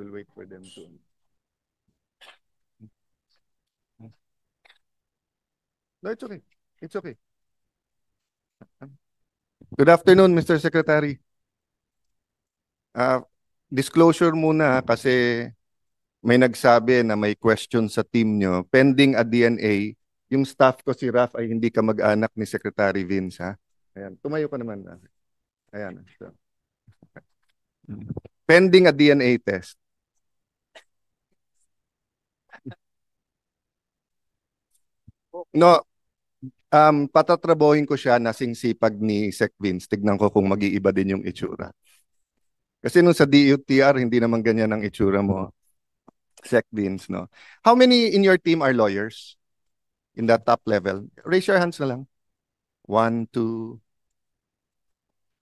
will wait for them to. No, it's okay. It's okay. Good afternoon, Mr. Secretary. Disclosure muna kasi may nagsabi na may question sa team nyo. Pending a DNA, yung staff ko si Raf ay hindi ka mag-anak ni Secretary Vince, ha? Ayan, tumayo ka naman. Ayan. So. Pending a DNA test. No, patatrabohin ko siya na singsipag ni Sec Vince. Tignan ko kung mag-iiba din yung itsura. Kasi nung sa DUTR, hindi naman ganyan ang itsura mo, Sec Vince, no? How many in your team are lawyers in that top level? Raise your hands na lang. 1, 2,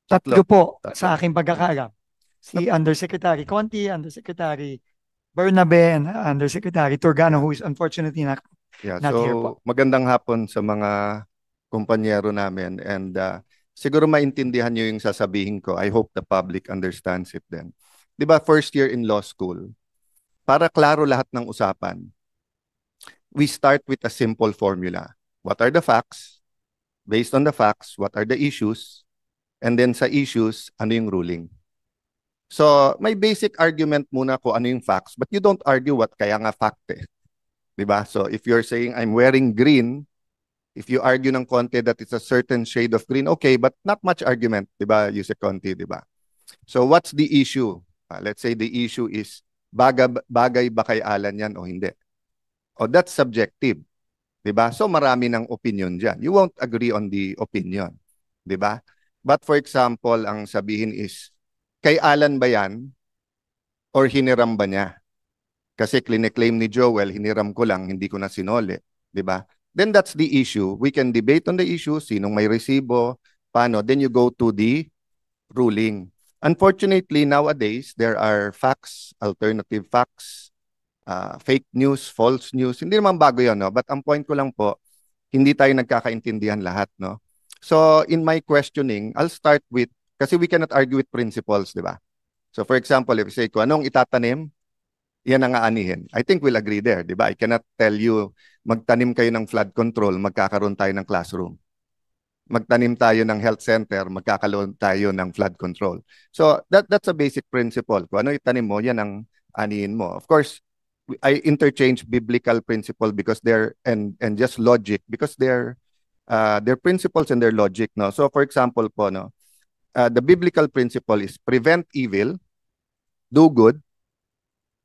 Tatlo po Tatlo. sa aking pagkakalam. Si Undersecretary Conti, Undersecretary Bernabe, and Undersecretary Turgano, who is unfortunately not here po. Magandang hapon sa mga kumpanyero namin, and siguro maintindihan nyo yung sasabihin ko. I hope the public understands it then. Di ba, first year in law school, para klaro lahat ng usapan, we start with a simple formula. What are the facts? Based on the facts, what are the issues? And then sa issues, ano yung ruling? So, may basic argument muna ko ano yung facts, but you don't argue what kaya nga fact eh. Diba? So, if you're saying, I'm wearing green, if you argue ng konti that it's a certain shade of green, okay, but not much argument, diba, Yusek Conti, diba? So, what's the issue? Let's say the issue is, bagay ba kay Alan yan o hindi? O, that's subjective. Diba? So, marami ng opinion dyan. You won't agree on the opinion. Diba? But for example, ang sabihin is, kay Alan ba yan? Or hiniram ba niya? Kasi kliniklaim ni Joel, hiniram ko lang, hindi ko na sinole. Diba? Then that's the issue. We can debate on the issue, sinong may resibo, paano. Then you go to the ruling. Unfortunately, nowadays, there are facts, alternative facts, fake news, false news. Hindi naman bago yun, no? But ang point ko lang po, hindi tayo nagkakaintindihan lahat, no? So, in my questioning, I'll start with, kasi we cannot argue with principles, di ba? So, for example, if you say ko, anong itatanim? Yan ang aanihin. I think we'll agree there, di ba? I cannot tell you, magtanim kayo ng flood control, magkakaroon tayo ng classroom. Magtanim tayo ng health center, magkakaroon tayo ng flood control. So, that's a basic principle. Kung ano itanim mo, yan ang anihin mo. Of course, I interchange biblical principle because they're, and just logic, because they're principles and their logic, no? So for example po, no, the biblical principle is prevent evil, do good,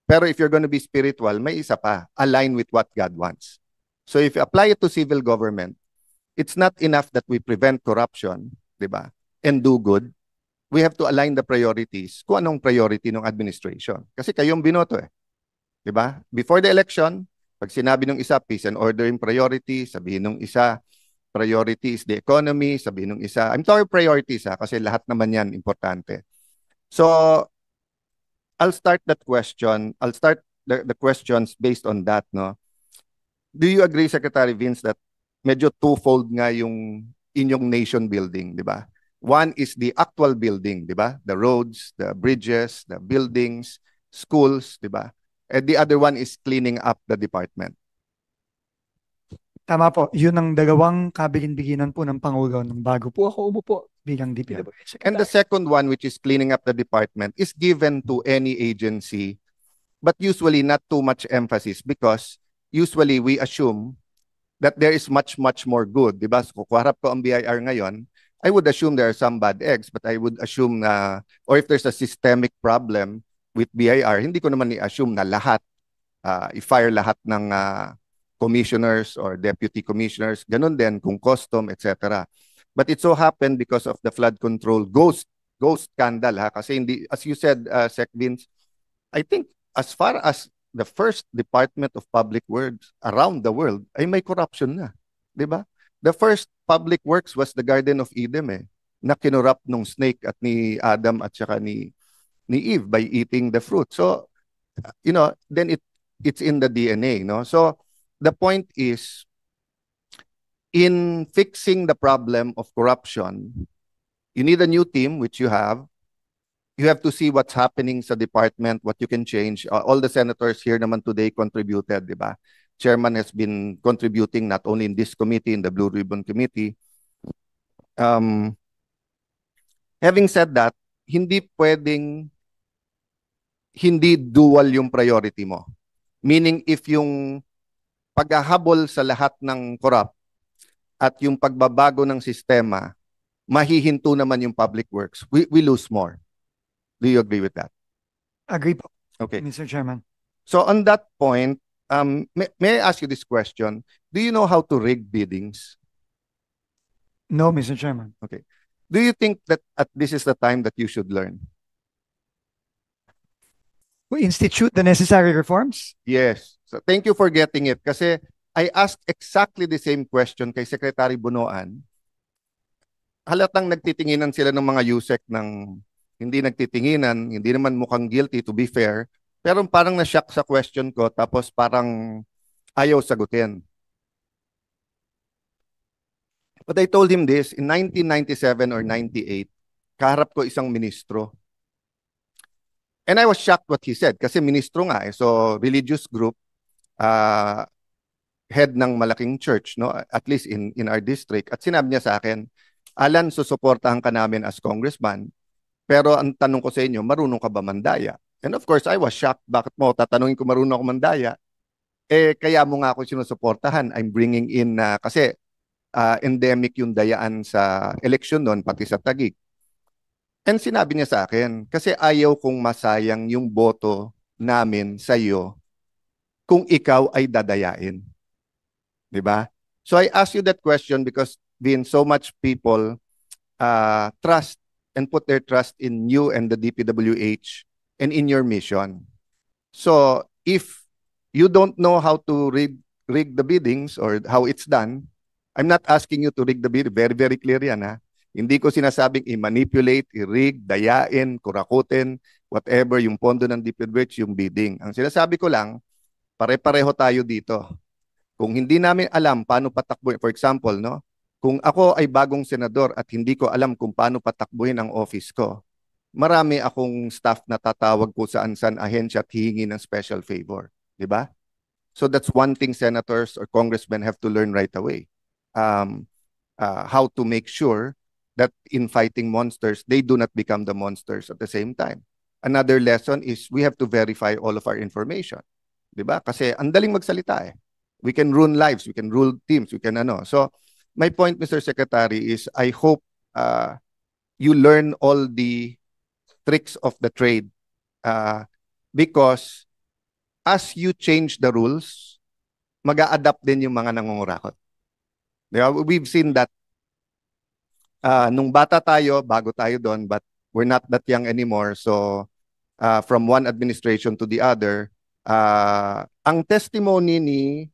pero if you're going to be spiritual, may isa pa, align with what God wants. So if you apply it to civil government, it's not enough that we prevent corruption, di ba, and do good. We have to align the priorities kung anong priority ng administration. Kasi kayong binoto eh. Di ba? Before the election, pag sinabi ng isa, peace and order yung priority, sabihin ng isa, priority is the economy, sabihin ng isa. I'm talking priorities kasi lahat naman yan importante. So, I'll start that question. I'll start the questions based on that, no? Do you agree, Secretary Vince, that medyo twofold nga yung inyong nation building, di ba? One is the actual building, di ba? The roads, the bridges, the buildings, schools, di ba? And the other one is cleaning up the department. Tama po. Yun ang dalawang kabilin-biginan po ng Pangulo nung bago po ako umupo bilang DPWH Secretary. And the second one, which is cleaning up the department, is given to any agency, but usually not too much emphasis because usually we assume that there is much, much more good. Diba? So, kung harap ko ang BIR ngayon, I would assume there are some bad eggs, but I would assume na, or if there's a systemic problem with BIR, hindi ko naman i-assume na lahat, i-fire lahat ng commissioners or deputy commissioners, ganun din kung custom, etc. But it so happened because of the flood control ghost scandal, kasi hindi, as you said, Sec Vince, I think as far as the first Department of Public Works around the world ay may corruption na, di ba? The first public works was the Garden of Eden na kinurap nung snake at ni Adam at saka ni Eve by eating the fruit. So, you know, then it's in the DNA, no? So, the point is, in fixing the problem of corruption, you need a new team, which you have. you have to see what's happening sa department, what you can change. All the senators here naman today contributed, di ba? Chairman has been contributing not only in this committee, in the Blue Ribbon Committee. Having said that, hindi pwedeng hindi dual yung priority mo. Meaning if yung paghahabol sa lahat ng corrupt at yung pagbabago ng sistema, mahihinto naman yung public works, we lose more. Do you agree with that? Agree po, Okay. Mr. Chairman. So on that point, may I ask you this question? Do you know how to rig biddings? No, Mr. Chairman. Okay. Do you think that this is the time that you should learn? We institute the necessary reforms? Yes. So thank you for getting it. Kasi I asked exactly the same question kay Secretary Bunoan. Halatang nagtitinginan sila ng mga USEC ng hindi nagtitinginan, hindi naman mukhang guilty to be fair, pero parang na-shock sa question ko tapos parang ayaw sagutin. But I told him this, in 1997 or 98, kaharap ko isang ministro. And I was shocked what he said kasi ministro nga so religious group, head ng malaking church, no? At least in our district. At sinabi niya sa akin, Alan, susuportahan ka namin as congressman, pero ang tanong ko sa inyo, marunong ka ba mandaya? And of course, I was shocked. Bakit mo tatanungin ko marunong ako mandaya? Kaya mo nga ako sinusuportahan. I'm bringing in, kasi endemic yung dayaan sa eleksyon noon, pati sa Taguig. And sinabi niya sa akin, kasi ayaw kong masayang yung boto namin sa iyo kung ikaw ay dadayain. Diba? So I ask you that question because being so much people trust and put their trust in you and the DPWH and in your mission. So if you don't know how to rig the biddings or how it's done, I'm not asking you to rig the bid. Very, very clear yan, ha? Hindi ko sinasabing i-manipulate, i-rig, dayain, kurakutin, whatever, yung pondo ng DPWH, yung bidding. Ang sinasabi ko lang, pare-pareho tayo dito. Kung hindi namin alam paano patakbuhin, for example, no? Kung ako ay bagong senador at hindi ko alam kung paano patakbuhin ang office ko, marami akong staff na tatawag ko saan-saan ahensya at hihingi ng special favor. Di ba? So that's one thing senators or congressmen have to learn right away. How to make sure that in fighting monsters, they do not become the monsters at the same time. Another lesson is we have to verify all of our information. Diba? Kasi ang daling magsalita eh. We can ruin lives, we can rule teams, we can ano. So my point, Mr. Secretary, is I hope you learn all the tricks of the trade because as you change the rules, mag-a-adapt din yung mga nangungurakot. Diba? We've seen that nung bata tayo, bago tayo doon, but we're not that young anymore. So from one administration to the other, ang testimony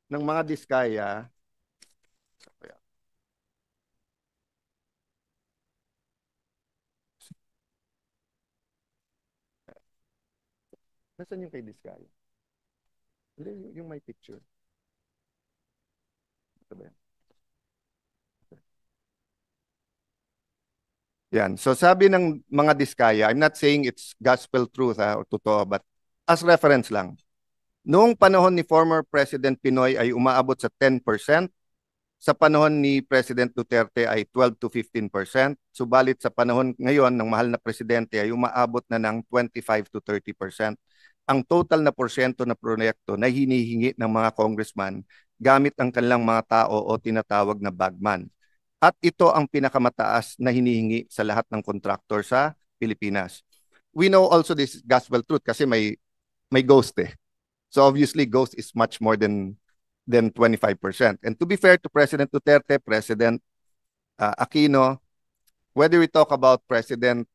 ng mga Diskaya, nasaan yung kay Diskaya? Yung may picture. Ito ba yan? Yan. So sabi ng mga Diskaya, I'm not saying it's gospel truth o totoo, but as reference lang. Noong panahon ni former President Pinoy ay umaabot sa 10%, sa panahon ni President Duterte ay 12 to 15%, subalit sa panahon ngayon ng mahal na presidente ay umaabot na ng 25 to 30%. Ang total na porsyento na proyekto na hinihingi ng mga congressman gamit ang kanilang mga tao o tinatawag na bagman. At ito ang pinakamataas na hinihingi sa lahat ng contractor sa Pilipinas. We know also this gospel truth kasi may ghost eh. So obviously ghost is much more than 25%. And to be fair to President Duterte, President Aquino, whether we talk about President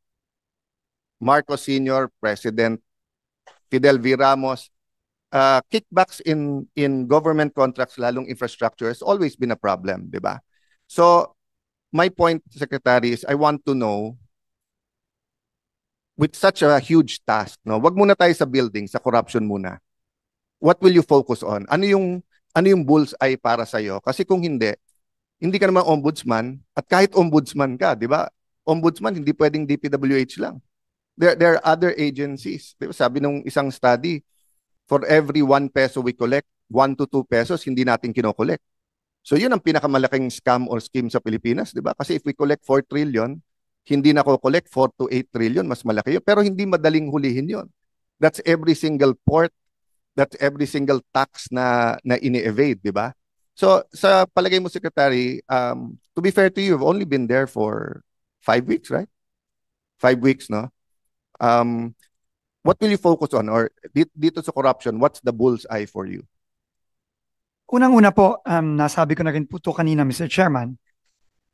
Marcos Sr., President Fidel V. Ramos, kickbacks in government contracts, lalong infrastructure, has always been a problem, di ba? So my point, Secretary, is I want to know, with such a huge task, no, wag muna tayo sa building, sa corruption muna. What will you focus on? Ano yung bullseye para sa iyo? Kasi kung hindi ka naman ombudsman at kahit ombudsman ka, 'di ba? ombudsman, hindi pwedeng DPWH lang. There are other agencies. Diba? Sabi nung isang study, for every 1 peso we collect, 1 to 2 pesos hindi natin kinokollect. So yun ang pinakamalaking scam or scheme sa Pilipinas, di ba? Kasi if we collect 4 trillion, hindi na collect 4 to 8 trillion, mas malaki yun. Pero hindi madaling hulihin yun. That's every single port, that's every single tax na ini-evade, di ba? So sa palagay mo, Secretary, to be fair to you, you've only been there for 5 weeks, right? 5 weeks, no? What will you focus on? Or dito sa corruption, what's the bullseye for you? Unang-una po, nasabi ko na rin po ito kanina, Mr. Chairman,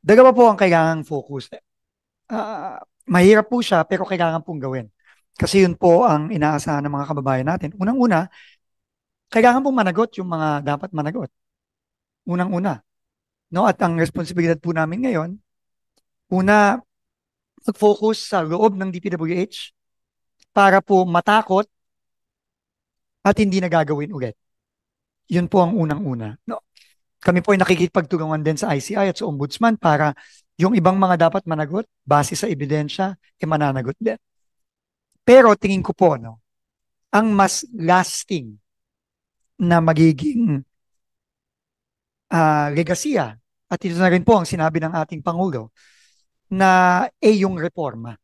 dalawa po ang kailangang focus. Mahirap po siya, pero kailangan pong gawin. Kasi yun po ang inaasahan ng mga kababayan natin. Unang-una, kailangan pong managot yung mga dapat managot. Unang-una. No? At ang responsibilidad po namin ngayon, una, mag-focus sa loob ng DPWH para po matakot at hindi na gagawin ulit. Yun po ang unang-una. No? Kami po ay nakikipagtulungan din sa ICI at sa Ombudsman para yung ibang mga dapat managot, base sa ebidensya, mananagot din. Pero tingin ko po, no, ang mas lasting na magiging legasiya, at ito na rin po ang sinabi ng ating Pangulo, na yung reforma.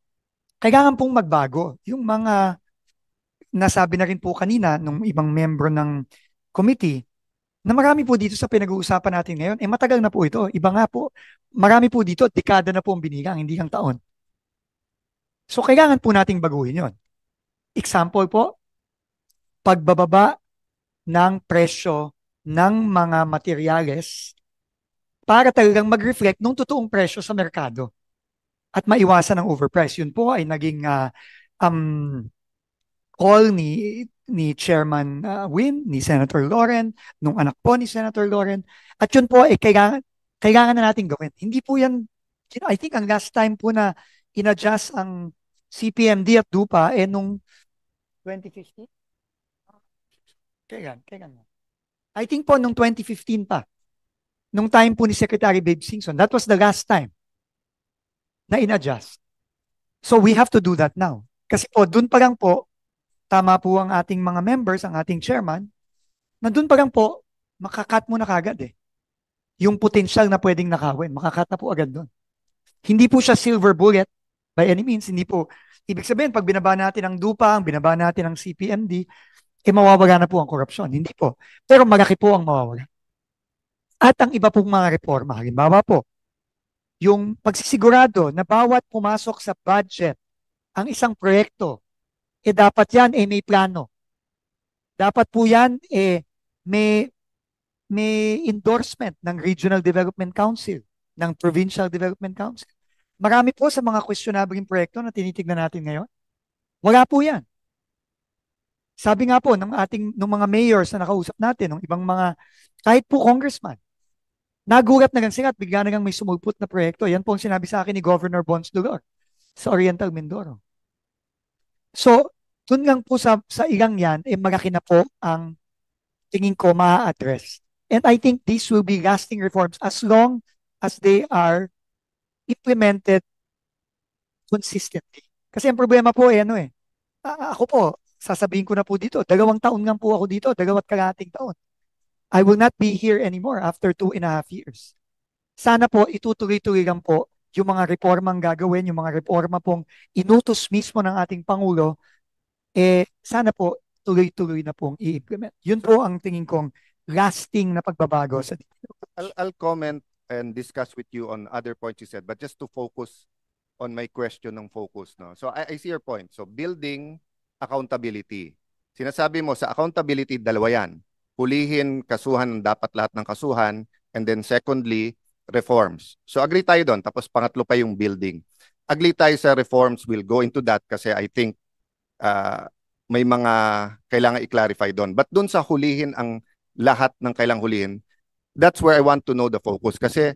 Kailangan pong magbago. Yung mga nasabi na rin po kanina ng ibang membro ng committee, na marami po dito sa pinag-uusapan natin ngayon, matagal na po ito. Iba nga po, marami po dito, dekada na po ang binilang, hindi lang taon. So, kailangan po nating baguhin yon. Example po, pagbababa ng presyo ng mga materyales para talagang mag-reflect ng totoong presyo sa merkado at maiwasan ang overprice. Yun po ay naging call ni Chairman Win, ni Senator Loren, nung anak po ni Senator Loren. At yun po ay kailangan na natin gawin. Hindi po yan, I think ang last time po na in-adjust ang CPMD at DUPA nung 2015? Kailan? I think po nung 2015 pa. Nung time po ni Secretary Babe Singson. That was the last time na in-adjust. So we have to do that now. Kasi po, dun pa lang po, tama po ang ating mga members, ang ating chairman, na dun pa lang po, makakat mo na kagad eh. Yung potential na pwedeng nakawin, makakat na po agad dun. Hindi po siya silver bullet by any means. Hindi po, ibig sabihin, pag binaba natin ang DUPA, binaba natin ang CPMD, mawawala na po ang korupsyon. Hindi po. Pero malaki po ang mawawala. At ang iba pong mga reforma, halimbawa po, yung pagsisigurado na bawat pumasok sa budget ang isang proyekto, dapat yan may plano. Dapat po yan may endorsement ng Regional Development Council, ng Provincial Development Council. Marami po sa mga questionable proyekto na tinitignan natin ngayon. Wala po yan. Sabi nga po ng mga mayors na nakausap natin, ng ibang mga, kahit po congressman, nagulat na lang sila at bigla na lang may sumulpot na proyekto. Yan po ang sinabi sa akin ni Governor Bons Dulor sa Oriental Mindoro. So, dun lang po sa ilang yan, malaki na po ang tingin ko ma-address. And I think these will be lasting reforms as long as they are implemented consistently. Kasi ang problema po ako po, sasabihin ko na po dito, 2 taon lang po ako dito, 2 kalahating taon. I will not be here anymore after 2.5 years. Sana po itutuloy-tuloy lang po yung mga reformang gagawin, yung mga reforma pong inutos mismo ng ating Pangulo, sana po tuloy-tuloy na pong i-implement. Yun po ang tingin kong lasting na pagbabago sa dito. I'll comment and discuss with you on other points you said, but just to focus on my question ng focus. No? So I see your point. So building accountability. Sinasabi mo sa accountability, dalawa yan. Hulihin, kasuhan, dapat lahat ng kasuhan, and then secondly, reforms. So agree tayo doon. Tapos pangatlo pa yung building. Agree tayo sa reforms, we'll go into that kasi I think may mga kailangan i-clarify doon. But doon sa hulihin ang lahat ng kailangang hulihin, that's where I want to know the focus. Kasi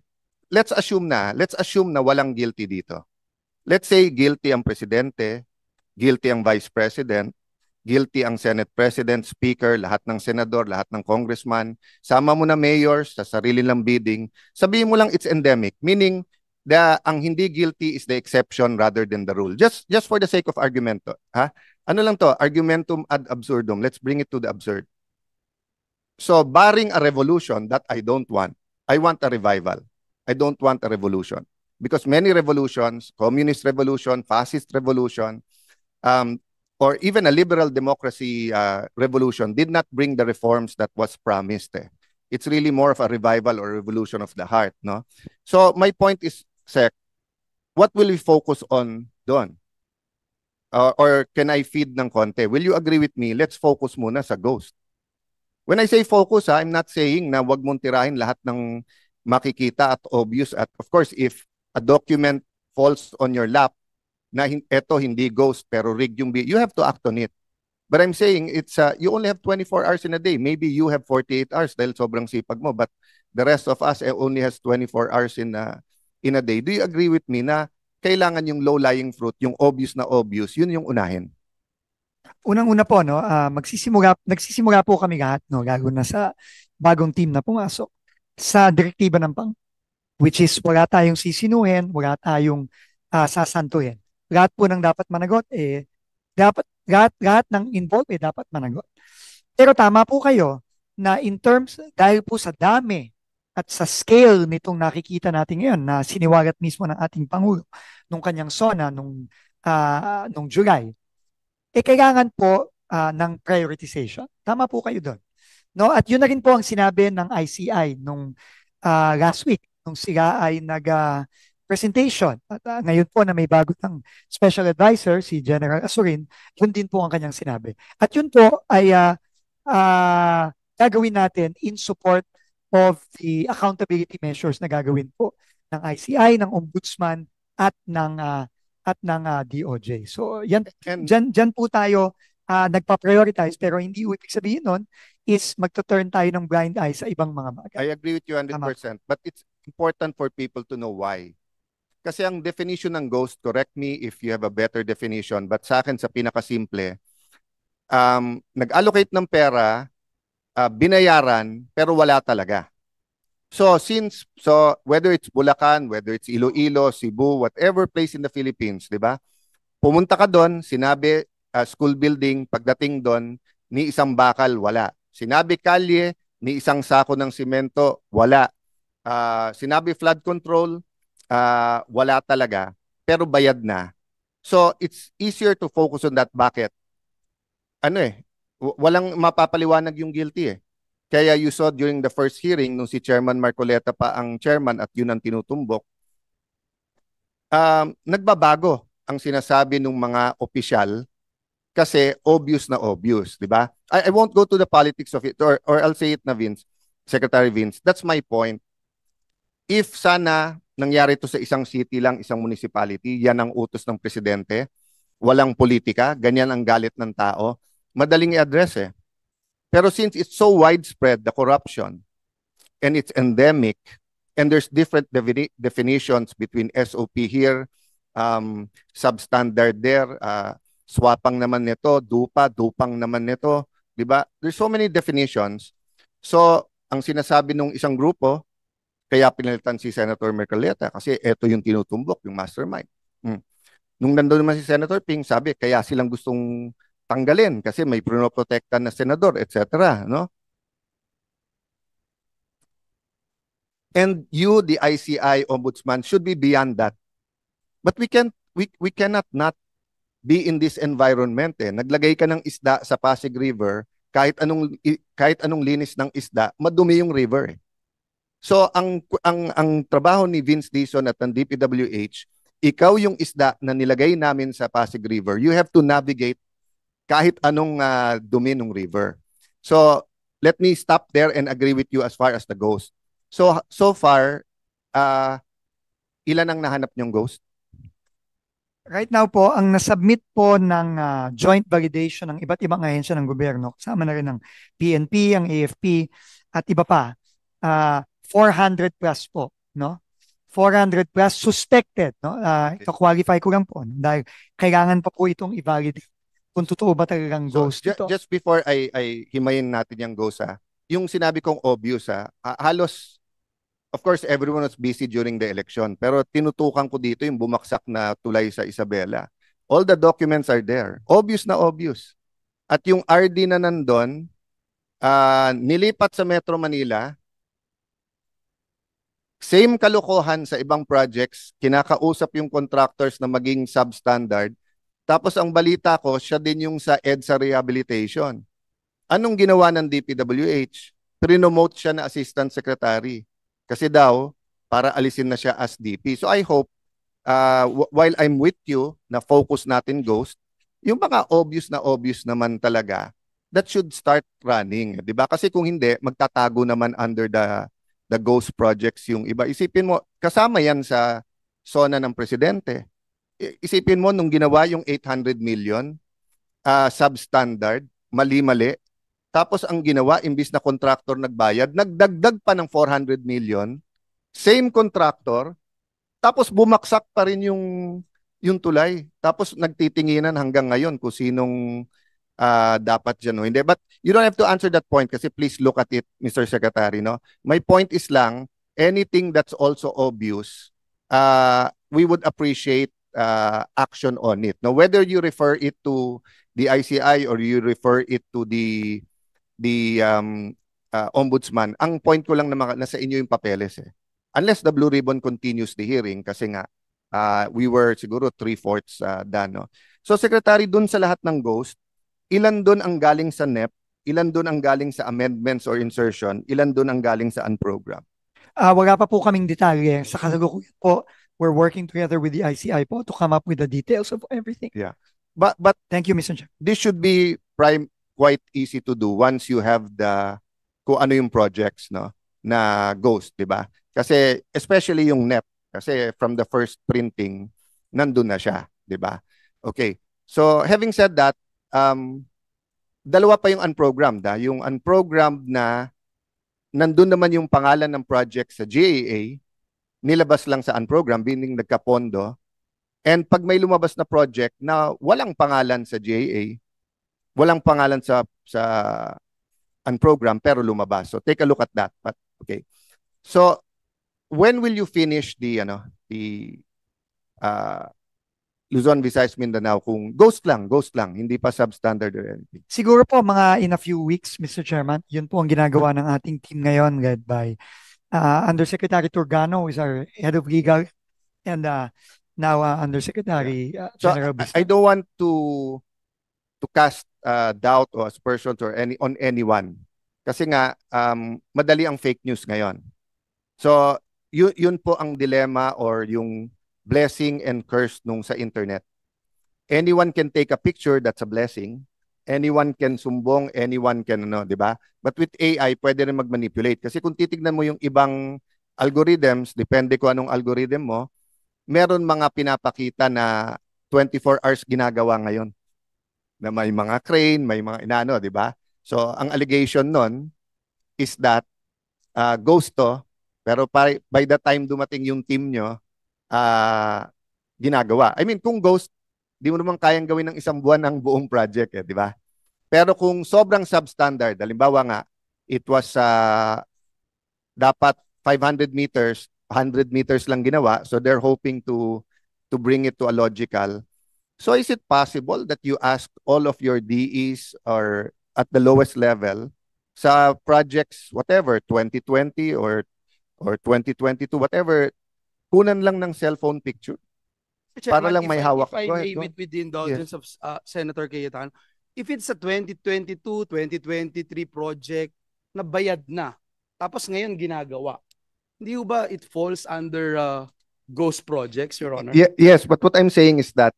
let's assume na walang guilty dito. Let's say guilty ang presidente, guilty ang vice president, guilty ang Senate President, Speaker, lahat ng senador, lahat ng congressman. Sama mo na mayors sa sarili lang bidding. Sabihin mo lang it's endemic. Meaning, ang hindi guilty is the exception rather than the rule. Just for the sake of argumento, ha? Ano lang to, argumentum ad absurdum. Let's bring it to the absurd. So, barring a revolution that I don't want, I want a revival. I don't want a revolution. Because many revolutions, communist revolution, fascist revolution, or even a liberal democracy revolution did not bring the reforms that was promised. It's really more of a revival or revolution of the heart, no? So my point is, Sec, what will we focus on doon? Or can I feed ng konti? Will you agree with me? Let's focus muna sa ghost. When I say focus, I'm not saying na wag mong tirahin lahat ng makikita at obvious. At of course, if a document falls on your lap na eto hindi ghost pero rigged yung you have to act on it. But I'm saying it's you only have 24 hours in a day. Maybe you have 48 hours dahil sobrang sipag mo, but the rest of us only has 24 hours in a day. Do you agree with me na kailangan yung low-lying fruit, yung obvious na obvious, yun yung unahin? Unang-una po, no, nagsisimula po kami lahat, no, lalo na sa bagong team na pumasok sa direktiba ng PANG, which is wala tayong sisinuhin, wala tayong sasantuhin. Lahat po ng dapat managot, lahat ng involved, dapat managot. Pero tama po kayo na in terms, dahil po sa dami at sa scale nitong nakikita natin ngayon na siniwagat mismo ng ating Pangulo nung kanyang SONA nung July, kailangan po ng prioritization. Tama po kayo doon. No? At yun na rin po ang sinabi ng ICI nung last week, nung sila ay nag-presentation. At ngayon po na may bago ng special advisor, si General Asurin, yun din po ang kanyang sinabi. At yun po ay gagawin natin in support of the accountability measures na gagawin po ng ICI, ng Ombudsman, at ng DOJ. So yan, dyan po tayo nagpa-prioritize, pero hindi ibig sabihin nun is magto-turn tayo ng blind eye sa ibang mga bagay. I agree with you 100%. But it's important for people to know why. Kasi ang definition ng ghost, correct me if you have a better definition, but sa akin sa pinakasimple, nag-allocate ng pera, binayaran, pero wala talaga. So whether it's Bulacan, whether it's Iloilo, Cebu, whatever place in the Philippines, di ba? Pumunta ka doon, sinabi school building, pagdating doon, ni isang bakal, wala. Sinabi kalye, ni isang sako ng simento, wala. Sinabi flood control, wala talaga, pero bayad na. So it's easier to focus on that. Bakit? Walang mapapaliwanag yung guilty . Kaya you saw during the first hearing, nung si Chairman Marcoleta pa ang chairman at yun ang tinutumbok, nagbabago ang sinasabi ng mga opisyal kasi obvious na obvious, di ba? I won't go to the politics of it, or I'll say it na Vince, Secretary Vince, that's my point. If sana nangyari to sa isang city lang, isang municipality, yan ang utos ng presidente, walang politika, ganyan ang galit ng tao, madaling i-address . Pero since it's so widespread, the corruption, and it's endemic, and there's different definitions between SOP here, substandard there, swapang naman nito, dupang naman nito, di ba? There's so many definitions. So, ang sinasabi ng isang grupo, kaya pinalitan si Senator Marcoleta kasi ito yung tinutumbok, yung mastermind. Nung nandun naman si Senator Ping, sabi, kaya silang gustong tanggalin kasi may pinoprotektan na senador, etc. No? And you, the ICI Ombudsman, should be beyond that. But we cannot not be in this environment . Naglagay ka ng isda sa Pasig River, kahit anong linis ng isda, madumi yung river . So ang trabaho ni Vince Dizon at ng DPWH, ikaw yung isda na nilagay namin sa Pasig River, you have to navigate kahit anong dumi ng river. So let me stop there and agree with you as far as the ghost. So far, ilan ang nahanap niyong ghost? Right now po, ang nasubmit po ng joint validation ng iba't ibang ahensya ng gobyerno, kasama na rin ng PNP, ang AFP, at iba pa, 400 plus po, no? 400 plus suspected, no? Ito qualify ko lang po, dahil kailangan pa po itong i-validate kung totoo ba talagang ghost ito. Just before I himayin natin yung ghost, yung sinabi kong obvious, halos, of course, everyone was busy during the election. Pero tinutukan ko dito yung bumaksak na tulay sa Isabela. All the documents are there. Obvious na obvious. At yung RD na nandun, nilipat sa Metro Manila, same kalokohan sa ibang projects, kinakausap yung contractors na maging substandard. Tapos ang balita ko, siya din yung sa EDSA rehabilitation. Anong ginawa ng DPWH? Prinomote siya na assistant secretary. Kasi daw, para alisin na siya as DP. So I hope, while I'm with you, na focus natin Ghost, yung mga obvious naman talaga, that should start running. Diba? Kasi kung hindi, magtatago naman under the Ghost projects yung iba. Isipin mo, kasama yan sa SONA ng presidente. Isipin mo, nung ginawa yung 800 million, substandard, mali-mali, tapos ang ginawa, imbis na contractor nagbayad, nagdagdag pa ng 400 million, same contractor, tapos bumaksak pa rin yung tulay. Tapos nagtitinginan hanggang ngayon kung sinong dapat dyan. No? Hindi. But you don't have to answer that point kasi please look at it, Mr. Secretary. No? My point is lang, anything that's also obvious, we would appreciate action on it. No? Whether you refer it to the ICI or you refer it to the ombudsman, ang point ko lang na nasa inyo yung papeles eh. Unless the Blue Ribbon continues the hearing kasi nga we were siguro 3/4 done. No? So Secretary, dun sa lahat ng Ghost, ilan dun ang galing sa NEP, ilan dun ang galing sa amendments or insertion, ilan dun ang galing sa unprogram? Wala pa po kaming detalye. Sa kasalukuyan po, we're working together with the ICI po to come up with the details of everything. Yeah. But thank you, Mr. Chair. This should be quite easy to do once you have kung ano yung projects no na Ghost, di ba? Kasi especially yung NEP kasi from the first printing nandun na siya, di ba? Okay. So having said that, dalawa pa yung unprogrammed. Yung unprogrammed na nandun naman yung pangalan ng project sa GAA, nilabas lang sa unprogrammed, meaning nagkapondo. And pag may lumabas na project na walang pangalan sa GAA, walang pangalan sa unprogrammed pero lumabas. So take a look at that. But okay. So when will you finish the Luzon, Visayas, Mindanao kung ghost lang, hindi pa substandard or anything? Siguro po mga in a few weeks, Mr. Chairman. Yun po ang ginagawa ng ating team ngayon led by Undersecretary Turgano, who is our head of legal, and now Undersecretary General I don't want to cast doubt or aspersions or on anyone. Kasi nga madali ang fake news ngayon. So yun po ang dilemma or yung blessing and curse nung sa internet. Anyone can take a picture, that's a blessing. Anyone can sumbong, anyone can di ba? But with AI, pwede rin mag-manipulate. Kasi kung titignan mo yung ibang algorithms, depende kung anong algorithm mo, meron mga pinapakita na 24 hours ginagawa ngayon. Na may mga crane, may mga inano, di ba? So, ang allegation nun is that ghost to, pero by the time dumating yung team nyo, ginagawa. I mean, kung ghost, di mo naman kayang gawin ng isang buwan ang buong project, di ba? Pero kung sobrang substandard, halimbawa nga, it was dapat 500 meters, 100 meters lang ginawa, so they're hoping to bring it to a logical. So is it possible that you ask all of your DEs or at the lowest level sa projects, whatever, 2020 or 2022, whatever, kunan lang ng cellphone picture para lang may hawak. If I may, with the indulgence of Senator Cayetano, if it's a 2022, 2023 project na bayad na, tapos ngayon ginagawa, hindi ba it falls under ghost projects, Your Honor? Yes, but what I'm saying is that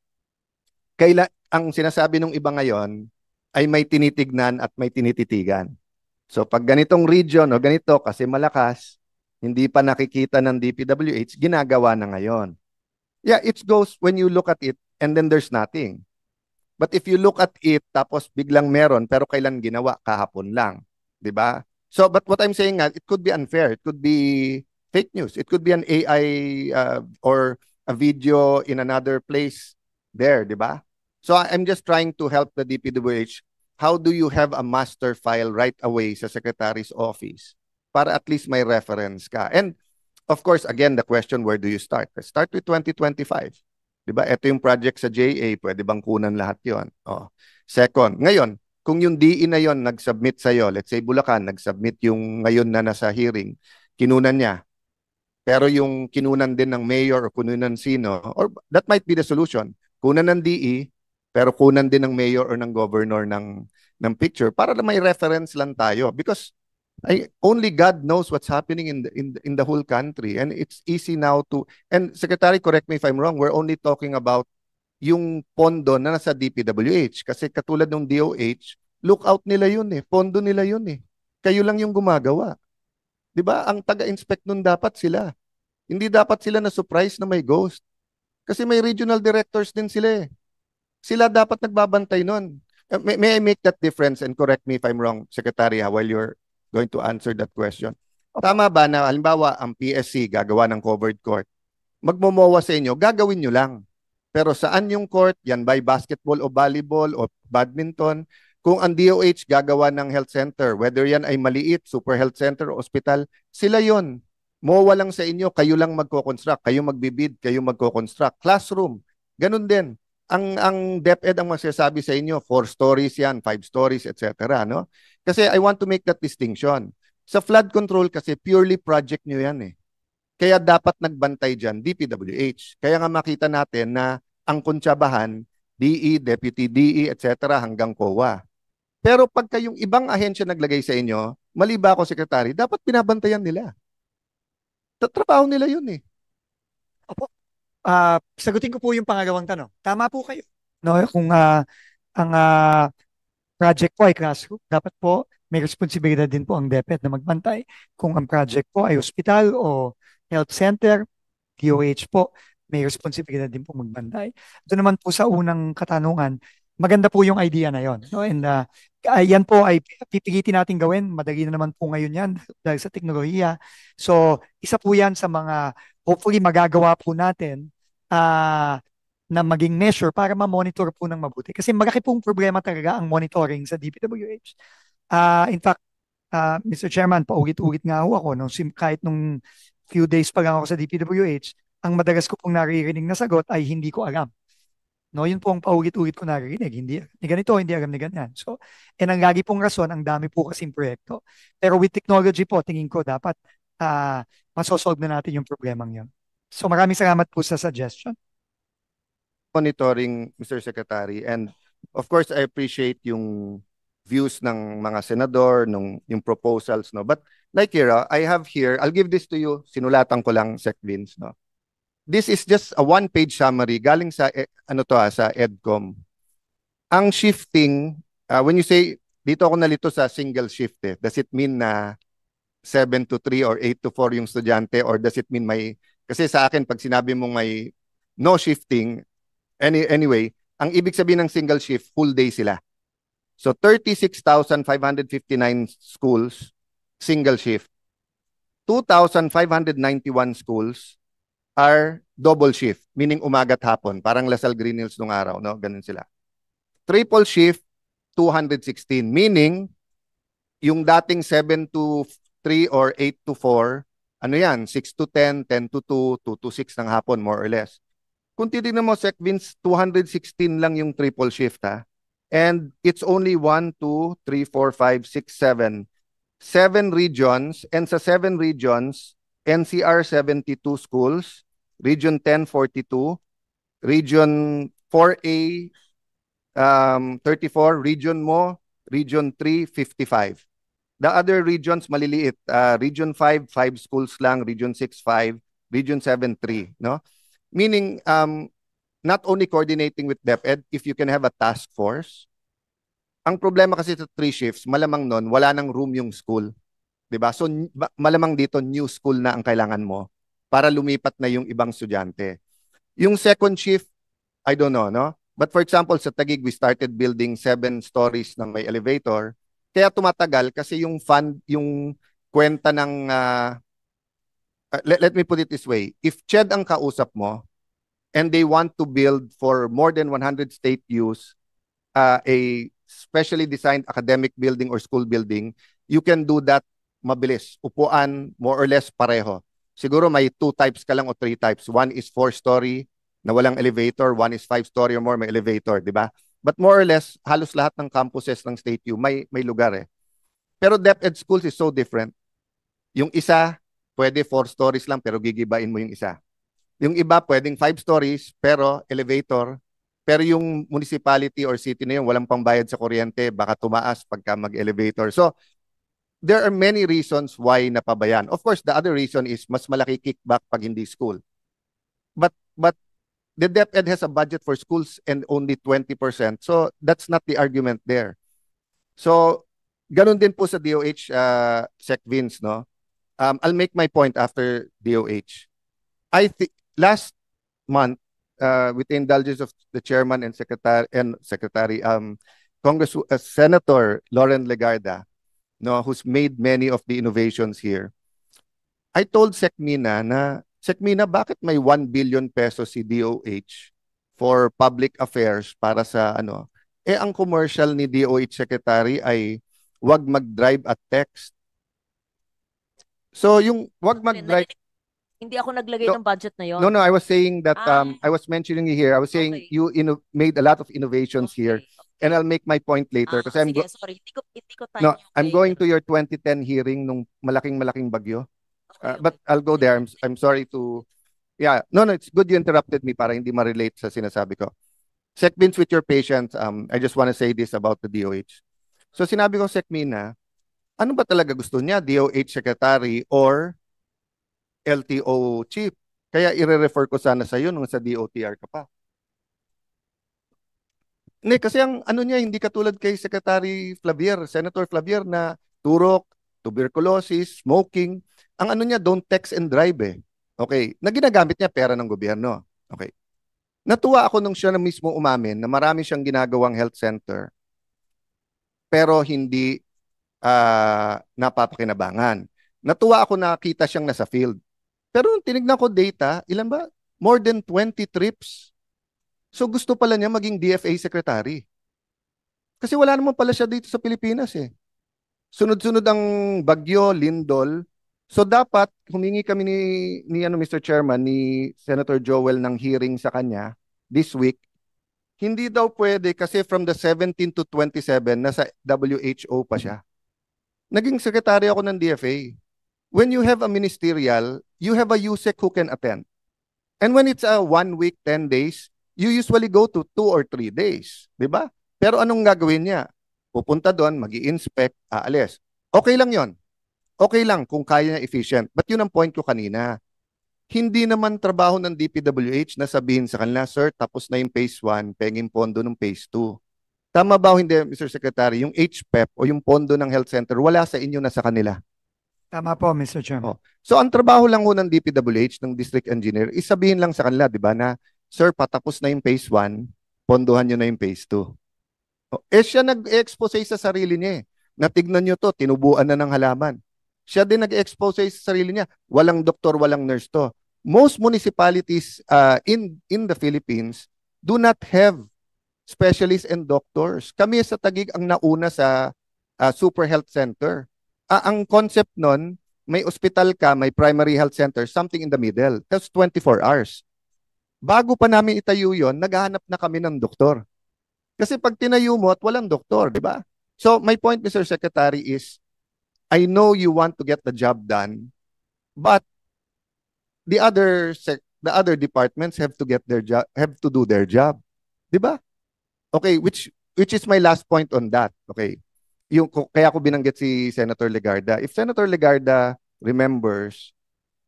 ang sinasabi ng iba ngayon ay may tinitignan at may tinititigan. So pag ganitong region o ganito kasi malakas, hindi pa nakikita ng DPWH, ginagawa na ngayon. Yeah, it goes when you look at it and then there's nothing. But if you look at it tapos biglang meron pero kailan ginawa? Kahapon lang. 'Di ba? So but what I'm saying it could be unfair. It could be fake news. It could be an AI or a video in another place there, 'di ba? So I'm just trying to help the DPWH. How do you have a master file right away sa Secretary's office para at least may reference ka? And of course, again, the question, where do you start? Start with 2025. Diba? Ito yung project sa JA, pwede bang kunan lahat yon? Oh. Second, ngayon, kung yung DE na yon nag-submit sa'yo, let's say Bulacan, nag-submit yung ngayon na nasa hearing, kinunan niya, pero yung kinunan din ng mayor o kununan sino, or that might be the solution. Kunan ng DE, pero kunan din ng mayor or ng governor ng picture para na may reference lang tayo. Because only God knows what's happening in the whole country. And it's easy now to, and Secretary, correct me if I'm wrong, we're only talking about yung pondo na nasa DPWH. Kasi katulad ng DOH, lookout nila yun eh. Pondo nila yun eh. Kayo lang yung gumagawa. Di ba? Ang taga-inspect nun dapat sila. Hindi dapat sila na surprise na may ghost. Kasi may regional directors din sila eh. Sila dapat nagbabantay nun. May I make that difference, and correct me if I'm wrong, Secretary, while you're going to answer that question. Tama ba na halimbawa ang PSC gagawa ng covered court? Magmomowa sa inyo, gagawin nyo lang. Pero saan yung court? Yan by basketball o volleyball o badminton? Kung ang DOH gagawa ng health center, whether yan ay maliit, super health center o hospital, sila yon. MOA lang sa inyo, kayo lang magko-construct, kayo magbibid, kayo magko-construct. Classroom, ganun din. Ang DepEd ang masasabi sa inyo, 4 stories yan, 5 stories, etc. No? Kasi I want to make that distinction. Sa flood control kasi, purely project nyo yan eh. Kaya dapat nagbantay dyan, DPWH. Kaya nga makita natin na ang kuntsabahan, DE, Deputy DE, etc. hanggang COA. Pero pagka yung ibang ahensya naglagay sa inyo, mali ba ako, Secretary, dapat binabantayan nila. Trabaho nila yun eh. Opo. Sagutin ko po yung pangalawang tanong. Tama po kayo. No, kung ang project po ay classroom, dapat po may responsibilidad din po ang DepEd na magbantay. Kung ang project po ay hospital o health center, DOH po, may responsibilidad din po magbantay. Ito naman po sa unang katanungan, maganda po yung idea na yon. No? And yan po ay pipilitin natin gawin. Madali na naman po ngayon yan dahil sa teknolohiya. So, isa po yan sa mga hopefully magagawa po natin na maging measure para ma-monitor po ng mabuti. Kasi malaki pong problema talaga ang monitoring sa DPWH. In fact, Mr. Chairman, paulit-ulit nga ako. Kahit nung few days pa lang ako sa DPWH, ang madalas ko pong naririnig na sagot ay hindi ko alam. No, yun po ang paulit-ulit ko naririnig. Hindi ni ganito, hindi alam ni ganyan. So, ang lagi pong rason, ang dami po kasing proyekto. Pero with technology po, tingin ko dapat masosolve na natin yung problemang yun. So, maraming salamat po sa suggestion. Monitoring, Mr. Secretary, and of course, I appreciate yung views ng mga senador, yung proposals, no? But like here, I have here, I'll give this to you, sinulatan ko lang, Sec Vince, no? This is just a one-page summary galing sa sa EDCOM. Ang shifting, when you say dito ako nalito sa single shift does it mean na 7 to 3 or 8 to 4 yung estudyante, or does it mean kasi sa akin pag sinabi mong may no shifting anyway, ang ibig sabihin ng single shift, full day sila. So 36,559 schools single shift. 2,591 schools are double shift, meaning umaga at hapon, parang Lasal Green Hills nung araw, no? Ganun sila. Triple shift, 216, meaning yung dating 7 to 3 or 8 to 4, ano yan, 6 to 10, 10 to 2, 2 to 6 ng hapon, more or less. Kung titignan mo, Sec Vince, 216 lang yung triple shift, ha? And it's only 1, 2, 3, 4, 5, 6, 7. 7 regions, and sa 7 regions, NCR 72 schools, Region 10, 42, Region 4A, 34, Region Mo, Region 3, 55. The other regions, maliliit. Region 5, 5 schools lang, Region 6, 5, Region 7, 3. No? Meaning, not only coordinating with DepEd, if you can have a task force. Ang problema kasi sa 3 shifts, malamang nun, wala nang room yung school. Diba? So, malamang dito, new school na ang kailangan mo para lumipat na yung ibang estudyante. Yung second shift, I don't know, no? But for example, sa Taguig, we started building 7 stories ng may elevator. Kaya tumatagal kasi yung fund, yung kwenta ng, let me put it this way, if CHED ang kausap mo, and they want to build for more than 100 state use, a specially designed academic building or school building, you can do that mabilis. Upuan, more or less pareho. siguro may 2 types ka lang o 3 types. One is 4-story na walang elevator, one is 5-story or more, may elevator, di ba? But more or less, halos lahat ng campuses ng State U may lugar eh. Pero DepEd schools is so different. Yung isa, pwede 4 stories lang pero gigibain mo yung isa. Yung iba, pwedeng 5 stories pero elevator. Pero yung municipality or city na yun, walang pambayad sa kuryente, baka tumaas pagka mag-elevator. So, there are many reasons why napabayan. Of course, the other reason is mas malaki kickback pag hindi school. But the DepEd has a budget for schools and only 20%. So, that's not the argument there. So, ganun din po sa DOH, Sec Vince, no? I'll make my point after DOH. I think last month, with the indulgence of the chairman and secretary, Senator Lauren Legarda, no, who's made many of the innovations here. I told SecMina na, SecMina, bakit may 1 billion pesos si DOH for public affairs para sa ano? Ang commercial ni DOH secretary ay wag mag-drive at text. So yung wag mag-drive. Hindi ako naglagay ng budget na yon. No, I was saying that I was mentioning here. I was saying you made a lot of innovations here, and I'll make my point later because sorry, hindi ko time. No, I'm going to your 2010 hearing nung malaking bagyo. But I'll go there. I'm sorry to. Yeah, no, it's good you interrupted me para hindi ma-relate sa sinasabi ko. Sec Vince, with your patience, I just want to say this about the DOH. So sinabi ko, Sec Mina, ano ba talaga gusto niya? DOH secretary or LTO chief? Kaya i-refer ko sana sa iyo nung sa DOTR ka pa. Hindi, kasi ang ano niya, hindi katulad kay Secretary Flavier, Senator Flavier na turok, tuberculosis, smoking. Ang ano niya, don't text and drive eh. Okay, na ginagamit niya pera ng gobyerno. Okay. Natuwa ako nung siya na mismo umamin na marami siyang ginagawang health center pero hindi napapakinabangan. Natuwa ako na kita siyang nasa field. Pero nung tinignan ko data, ilan ba? More than 20 trips. So gusto pala niya maging DFA secretary. Kasi wala naman pala siya dito sa Pilipinas eh. Sunod-sunod ang bagyo, lindol. So dapat humingi kami ni Mr. Chairman, ni Senator Joel ng hearing sa kanya this week. Hindi daw pwede kasi from the 17 to 27 nasa WHO pa siya. Naging secretary ako ng DFA. When you have a ministerial, you have a USEC who can attend. And when it's a 1 week, 10 days, you usually go to 2 or 3 days. Diba? Pero anong gagawin niya? Pupunta doon, mag-i-inspect, aalis. Okay lang yon. Okay lang kung kaya niya efficient. But yun ang point ko kanina. Hindi naman trabaho ng DPWH na sabihin sa kanila, sir, tapos na yung phase 1, penging pondo ng phase 2. Tama ba o hindi, Mr. Secretary? Yung HPEP o yung pondo ng health center, wala sa inyo na sa kanila. Tama po, Mr. Chairman. So ang trabaho lang ho ng DPWH, ng district engineer, isabihin lang sa kanila, di ba, na, sir, patapos na yung phase 1, pondohan nyo na yung phase 2. Siya nag-expose sa sarili niya eh. Natignan nyo to, tinubuan na ng halaman. Siya din nag-expose sa sarili niya. Walang doktor, walang nurse to. Most municipalities in the Philippines do not have specialists and doctors. Kami sa Taguig ang nauna sa super health center. Ang concept nun, may ospital ka, may primary health center, something in the middle. That's 24 hours. Bago pa namin itayo yon, naghahanap na kami ng doktor. Kasi pag tinayo mo at walang doktor, di ba? So my point, Mr. Secretary, is I know you want to get the job done, but the other departments have to get their job, have to do their job. Di ba? Okay, which is my last point on that. Okay. Kaya ko binanggit si Senator Legarda. If Senator Legarda remembers,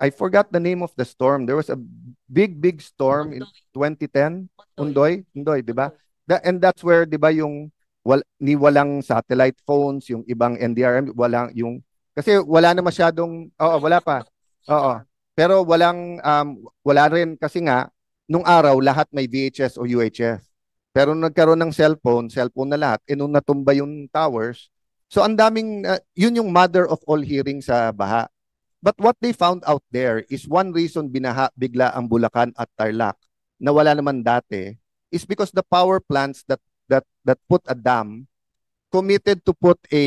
I forgot the name of the storm. There was a big storm in 2010. Undoy, di ba? And that's where, di ba, yung walang satellite phones, yung ibang NDRM, walang yung, kasi wala na masyadong, wala pa. Pero wala rin kasi nga, nung araw, lahat may VHS o UHF. Pero nung nagkaroon ng cellphone na lahat, nung natumba yung towers, so ang daming, yun yung mother of all hearing sa baha. But what they found out there is one reason binaha bigla ang Bulacan at Tarlac na wala naman dati is because the power plants that put a dam committed to put a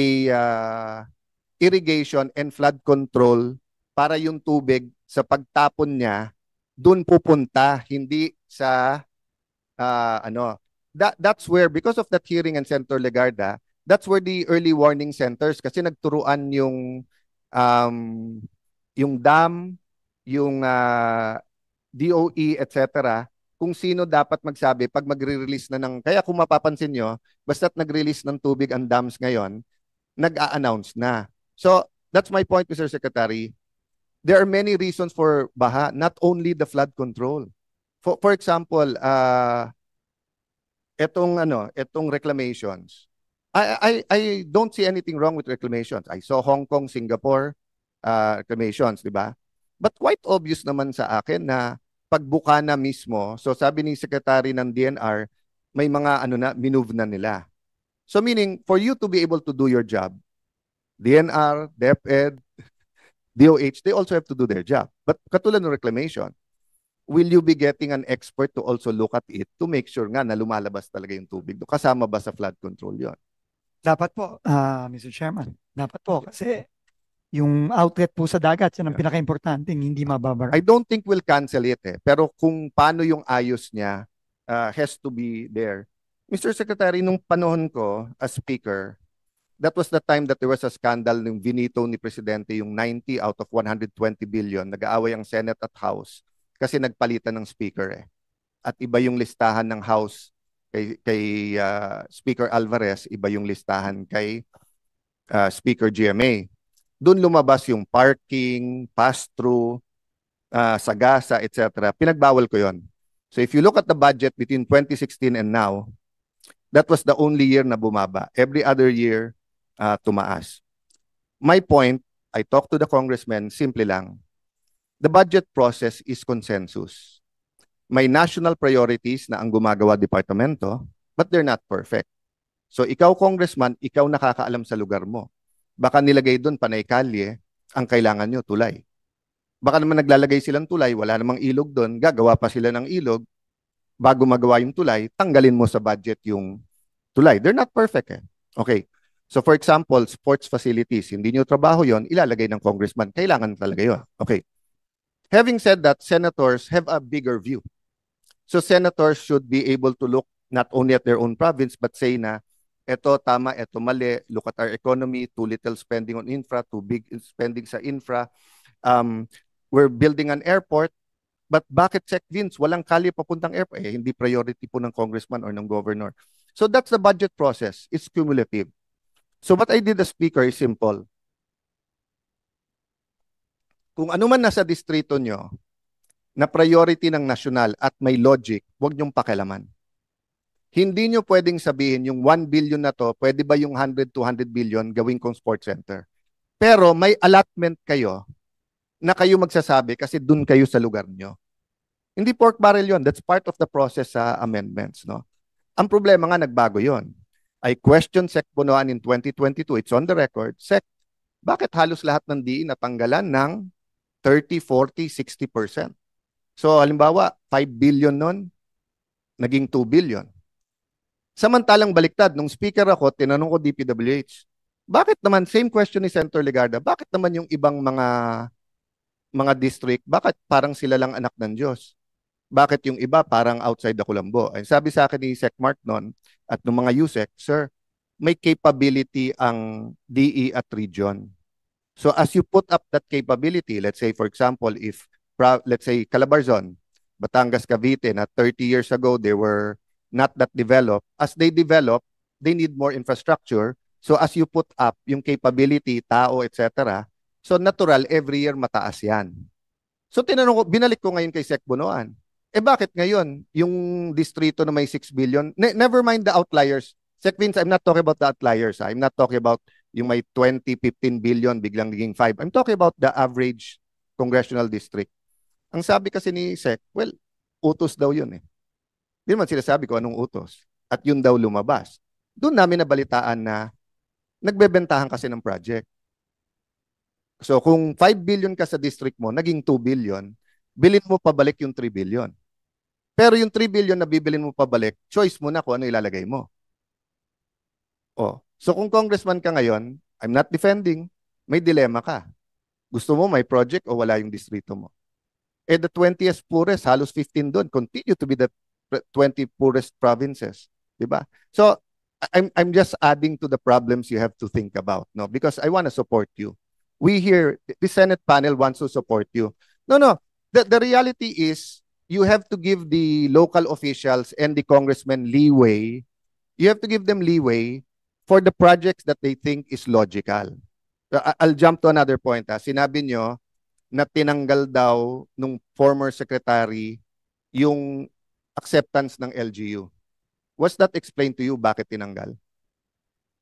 irrigation and flood control para yung tubig sa pagtapon niya, doon pupunta, hindi sa ano. That's where, because of that hearing and Senator Legarda, that's where the early warning centers, kasi nagturuan um, yung dam, yung DOE, etc., kung sino dapat magsabi pag magre-release na ng, kaya kung mapapansin nyo, basta't nag-release ng tubig ang dams ngayon, nag-a-announce na. So, that's my point, Mr. Secretary. There are many reasons for baha, not only the flood control. For example, etong reclamations. I don't see anything wrong with reclamations. I saw Hong Kong, Singapore reclamations, di ba? But quite obvious naman sa akin na pagbuka na mismo, so sabi ni Secretary ng DNR, may mga minove na nila. So meaning, for you to be able to do your job, DNR, DepEd, DOH, they also have to do their job. But katulad ng reclamation, will you be getting an expert to also look at it to make sure nga na lumalabas talaga yung tubig? Kasama ba sa flood control yon? Dapat po, Mr. Chairman. Dapat po kasi yung outlet po sa dagat, yan ang pinaka-importanting, hindi mababara. I don't think we'll cancel it Pero kung paano yung ayos niya has to be there. Mr. Secretary, nung panahon ko as speaker, that was the time that there was a scandal ng vinito ni Presidente yung 90 out of 120 billion. Nag-aaway ang Senate at House kasi nagpalitan ng speaker At iba yung listahan ng House kay Speaker Alvarez, iba yung listahan kay Speaker GMA. Doon lumabas yung parking, pass-through, sagasa, etc. Pinagbawal ko yon. So if you look at the budget between 2016 and now, that was the only year na bumaba. Every other year, tumaas. My point, I talked to the congressman, simple lang. The budget process is consensus. May national priorities na ang gumagawa departamento, but they're not perfect. So ikaw, congressman, ikaw nakakaalam sa lugar mo. Baka nilagay doon panay kalye, ang kailangan nyo, tulay. Baka naman naglalagay silang tulay, wala namang ilog doon, gagawa pa sila ng ilog, bago magawa yung tulay, tanggalin mo sa budget yung tulay. They're not perfect Okay. So for example, sports facilities, hindi nyo trabaho yon, ilalagay ng congressman. Kailangan talaga yun. Okay. Having said that, senators have a bigger view. So senators should be able to look not only at their own province, but say na, eto tama, eto mali, look at our economy, too little spending on infra, too big spending sa infra. We're building an airport, but bakit Sec Vince, walang kalye papuntang airport? Hindi priority po ng congressman or ng governor. So that's the budget process. It's cumulative. So what I did as speaker is simple. Kung ano man nasa distrito nyo na priority ng nasyonal at may logic, huwag nyong pakialaman. Hindi nyo pwedeng sabihin yung 1 billion na to, pwede ba yung 100, 200 billion gawin kong sports center? Pero may allotment kayo na kayo magsasabi kasi dun kayo sa lugar nyo. Hindi pork barrel yon. That's part of the process sa amendments. No? Ang problema nga, nagbago yon. I questioned Sec Bonoan in 2022. It's on the record. Sec, bakit halos lahat ng DE natanggalan ng 30, 40, 60%? So, halimbawa, 5 billion nun, naging 2 billion. Samantalang baliktad, nung speaker ako, tinanong ko DPWH, bakit naman, same question ni Senator Legarda, bakit naman yung ibang mga district, bakit parang sila lang anak ng Diyos? Bakit yung iba parang outside the Colombo? Ay, sabi sa akin ni Sec Mark noon at ng mga USEC, sir, may capability ang DE at region. So as you put up that capability, let's say for example, if let's say Calabarzon, Batangas, Cavite, na 30 years ago, they were not that developed. As they develop, they need more infrastructure. So as you put up yung capability, tao, etc., so natural, every year mataas yan. So tinanong ko, binalik ko ngayon kay Sec Bonoan. Bakit ngayon, yung distrito na may 6 billion, never mind the outliers. Sec Vince, I'm not talking about the outliers. I'm not talking about yung may 20, 15 billion, biglang naging 5. I'm talking about the average congressional district. Ang sabi kasi ni Sec, well, utos daw yun Hindi naman sinasabi ko anong utos. At yun daw lumabas. Doon namin nabalitaan na nagbebentahan kasi ng project. So kung 5 billion ka sa district mo, naging 2 billion, bilhin mo pabalik yung 3 billion. Pero yung 3 billion na bibilin mo pabalik, choice mo na kung ano ilalagay mo. So kung congressman ka ngayon, I'm not defending, may dilema ka. Gusto mo may project o wala yung distrito mo? The 20th poorest, halos 15 doon, continue to be the 20 poorest provinces. Diba? So, I'm just adding to the problems you have to think about, no? Because I want to support you. We here, the Senate panel wants to support you. No. The reality is, you have to give the local officials and the congressmen leeway. You have to give them leeway for the projects that they think is logical. I'll jump to another point. Sinabi nyo na tinanggal daw nung former secretary yung acceptance ng LGU. Was that explained to you bakit tinanggal?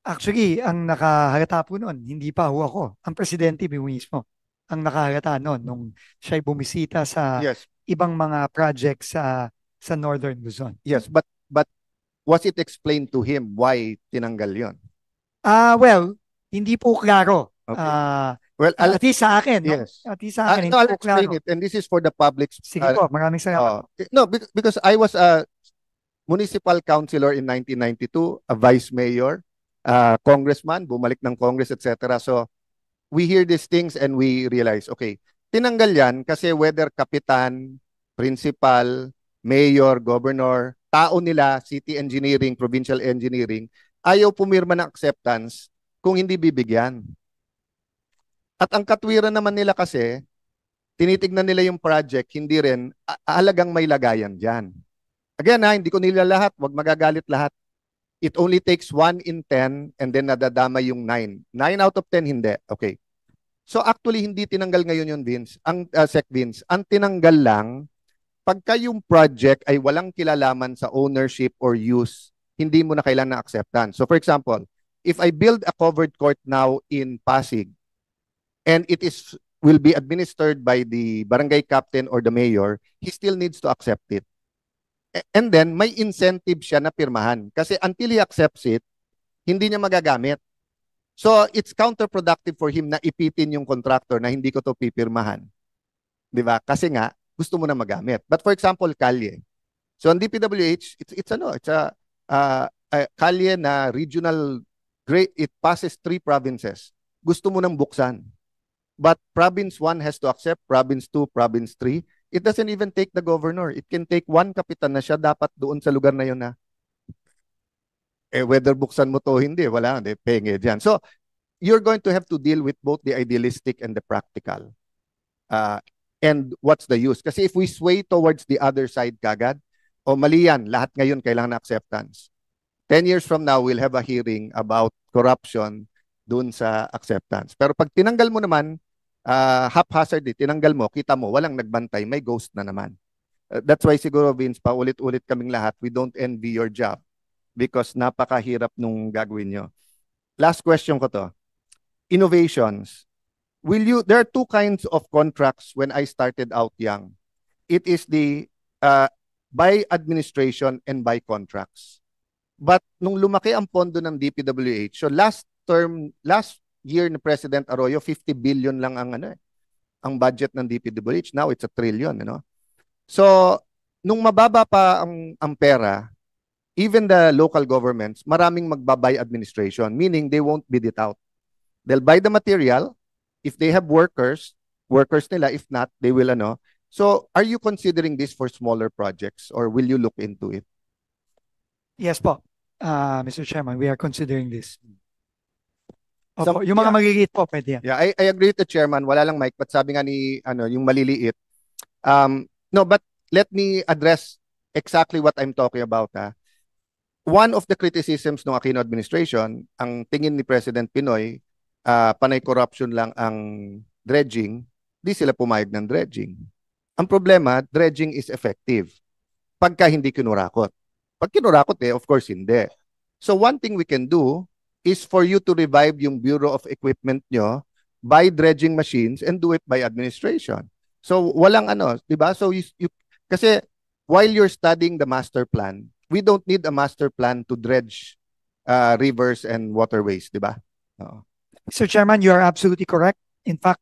Actually, ang nakahalata po noon, hindi pa ho ako. Ang presidente mismo ang nakahalata noon nung siya'y bumisita sa Yes. ibang mga projects sa Northern Luzon. Yes, but was it explained to him why tinanggal yon? Well, hindi po klaro. Okay. Well, At least sa akin, no? yes. At least sa akin, hindi I'll po explain klaro. it, and this is for the public. Sige po, maraming salamat. No, because I was a municipal councilor in 1992, a vice mayor, congressman, bumalik ng Congress, etc. So, we hear these things and we realize, okay, tinanggal yan kasi whether kapitan, principal, mayor, governor, tao nila, city engineering, provincial engineering, ayaw pumirma ng acceptance kung hindi bibigyan. At ang katwiran naman nila kasi, tinitignan nila yung project, hindi rin halagang may lagayan dyan. Again, hindi ko nila lahat, wag magagalit lahat. It only takes 1 in 10 and then nadadama yung 9. 9 out of 10 hindi. Okay. So actually, hindi tinanggal ngayon yun, Vince. Sec Vince, ang tinanggal lang, pagka yung project ay walang kilalaman sa ownership or use, hindi mo na kailangan na acceptance. So for example, if I build a covered court now in Pasig, and it will be administered by the barangay captain or the mayor, he still needs to accept it. And then, may incentive siya na pirmahan. Kasi until he accepts it, hindi niya magagamit. So, it's counterproductive for him na ipitin yung contractor na hindi ko to pipirmahan. Di ba? Kasi nga, gusto mo na magamit. But for example, kalye. So, ang DPWH, it's a kalye na regional, it passes 3 provinces. Gusto mo nang buksan. But province 1 has to accept, province 2, province 3. It doesn't even take the governor. It can take one kapitan na siya dapat doon sa lugar na yun na. Whether buksan mo to hindi, wala, penge dyan. So, you're going to have to deal with both the idealistic and the practical. And what's the use? Kasi if we sway towards the other side kagad, mali yan, lahat ngayon kailangan na acceptance. 10 years from now, we'll have a hearing about corruption dun sa acceptance. Pero pag tinanggal mo naman, haphazardly, tinanggal mo, kita mo, walang nagbantay, may ghost na naman. That's why siguro, Vince, pa ulit-ulit kaming lahat, we don't envy your job because napakahirap nung gagawin nyo. Last question ko to. Innovations. There are 2 kinds of contracts when I started out young. It is the by administration and by contracts. But nung lumaki ang pondo ng DPWH, so last year ni President Arroyo, 50 billion lang ang budget ng DPWH. Now it's 1 trillion, So, nung mababa pa ang pera, even the local governments, maraming magbabay administration, meaning they won't bid it out. They'll buy the material. If they have workers nila. If not, they will So, are you considering this for smaller projects or will you look into it? Yes po, Mr. Chairman, we are considering this. Opo, So, yung mga maliliit po, pwede yan. Yeah, I agree with the chairman. Wala lang mic, but sabi nga ni yung maliliit. No, but let me address exactly what I'm talking about. One of the criticisms ng Aquino administration, ang tingin ni President Pinoy, panay corruption lang ang dredging, di sila pumayag ng dredging. Ang problema, dredging is effective pagka hindi kinurakot. Pag kinurakot of course hindi. So one thing we can do is for you to revive yung Bureau of Equipment nyo, buy dredging machines and do it by administration. So walang di ba? So kasi while you're studying the master plan, we don't need a master plan to dredge rivers and waterways, di ba? Mr. Chairman, you are absolutely correct. In fact,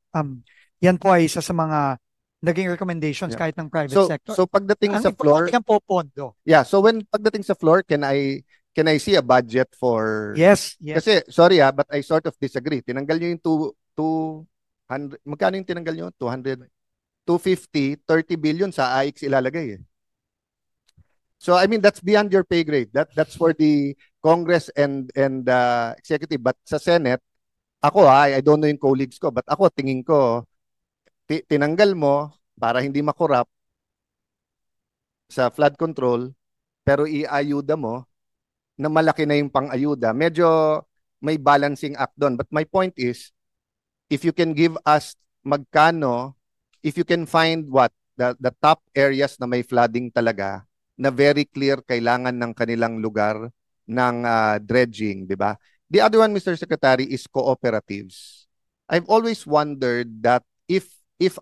yan po ay isa sa mga naging recommendations kahit ng private sector. So pagdating sa floor, ang popondo. Yeah, so when pagdating sa floor, can I see a budget for Yes. Kasi sorry but I sort of disagree. Tinanggal niyo yung 200, magkano yung tinanggal niyo? 200 250, 30 billion sa AIX ilalagay eh. So I mean that's beyond your pay grade. That's for the Congress and executive, but sa Senate ako I don't know yung colleagues ko, but ako tingin ko tinanggal mo para hindi makorap sa flood control pero iayuda mo na malaki na yung pang-ayuda. Medyo may balancing act doon. But my point is, if you can give us magkano, if you can find the top areas na may flooding talaga, na very clear kailangan ng kanilang lugar ng dredging, di ba? The other one, Mr. Secretary, is cooperatives. I've always wondered that if